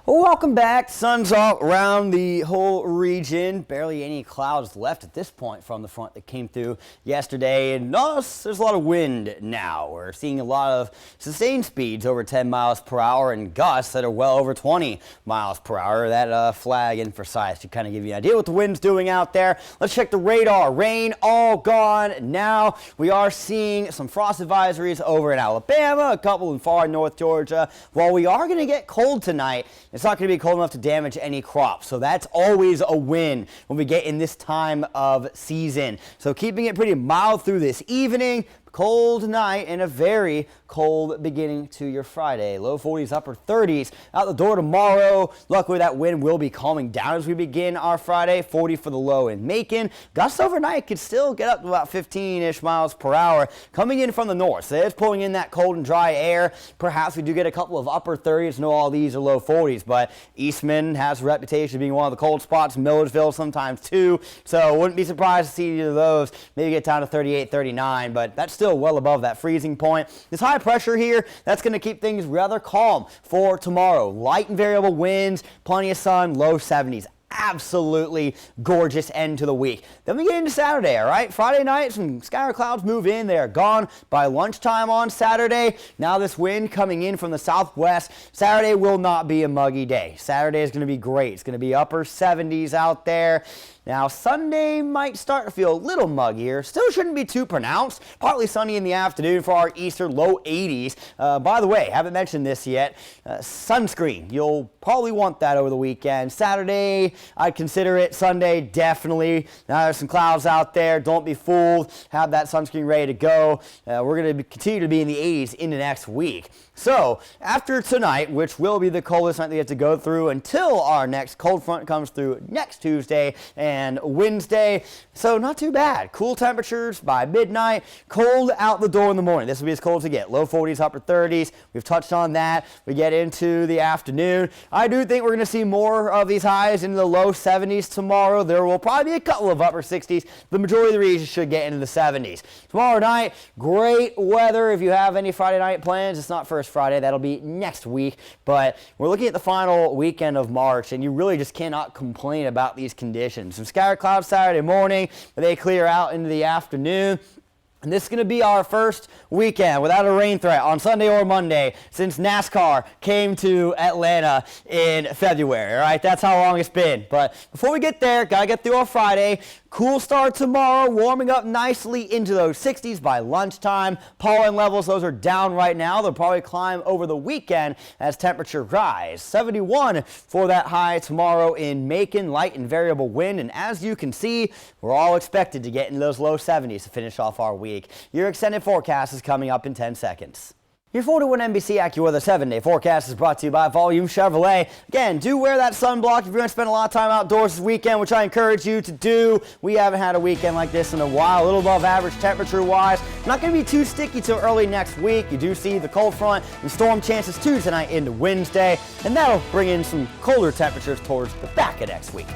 Well, welcome back. Sun's out around the whole region. Barely any clouds left at this point from the front that came through yesterday. And notice there's a lot of wind now. We're seeing a lot of sustained speeds over 10 miles per hour and gusts that are well over 20 miles per hour. That flag in for size to kind of give you an idea what the wind's doing out there. Let's check the radar. Rain all gone now. We are seeing some frost advisories over in Alabama, a couple in far north Georgia. While we are going to get cold tonight, it's not going to be cold enough to damage any crops. So that's always a win when we get in this time of season. So keeping it pretty mild through this evening. Cold night and a very cold beginning to your Friday. Low 40s, upper 30s out the door tomorrow. Luckily, that wind will be calming down as we begin our Friday. 40 for the low in Macon. Gusts overnight could still get up to about 15-ish miles per hour coming in from the north. So it's pulling in that cold and dry air. Perhaps we do get a couple of upper 30s. No, all these are low 40s, but Eastman has a reputation of being one of the cold spots. Millersville sometimes too. So wouldn't be surprised to see either of those maybe get down to 38, 39, but that's still well above that freezing point. This high pressure here, that's going to keep things rather calm for tomorrow. Light and variable winds, plenty of sun, low 70s. Absolutely gorgeous end to the week. Then we get into Saturday, all right? Friday night, some sky clouds move in. They are gone by lunchtime on Saturday. Now this wind coming in from the southwest. Saturday will not be a muggy day. Saturday is going to be great. It's going to be upper 70s out there. Now, Sunday might start to feel a little muggier. Still shouldn't be too pronounced. Partly sunny in the afternoon for our eastern low 80s. By the way, haven't mentioned this yet. Sunscreen. You'll probably want that over the weekend. Saturday, I'd consider it. Sunday, definitely. Now, there's some clouds out there. Don't be fooled. Have that sunscreen ready to go. We're going to continue to be in the 80s into next week. So, after tonight, which will be the coldest night we have to go through until our next cold front comes through next Tuesday and Wednesday. So not too bad. Cool temperatures by midnight. Cold out the door in the morning. This will be as cold as it gets. Low 40s, upper 30s. We've touched on that. We get into the afternoon. I do think we're going to see more of these highs into the low 70s tomorrow. There will probably be a couple of upper 60s. The majority of the region should get into the 70s. Tomorrow night, great weather. If you have any Friday night plans, it's not first Friday. That'll be next week. But we're looking at the final weekend of March, and you really just cannot complain about these conditions. Some scattered clouds Saturday morning, but they clear out into the afternoon. And this is going to be our first weekend without a rain threat on Sunday or Monday since NASCAR came to Atlanta in February. All right, that's how long it's been. But before we get there, got to get through our Friday. Cool start tomorrow, warming up nicely into those 60s by lunchtime. Pollen levels, those are down right now. They'll probably climb over the weekend as temperature rise. 71 for that high tomorrow in Macon, light and variable wind. And as you can see, we're all expected to get into those low 70s to finish off our week. Your extended forecast is coming up in 10 seconds. Your 41 NBC AccuWeather 7-day forecast is brought to you by Volume Chevrolet. Again, do wear that sunblock if you're going to spend a lot of time outdoors this weekend, which I encourage you to do. We haven't had a weekend like this in a while, a little above average temperature-wise. Not going to be too sticky till early next week. You do see the cold front and storm chances too tonight into Wednesday, and that'll bring in some colder temperatures towards the back of next week.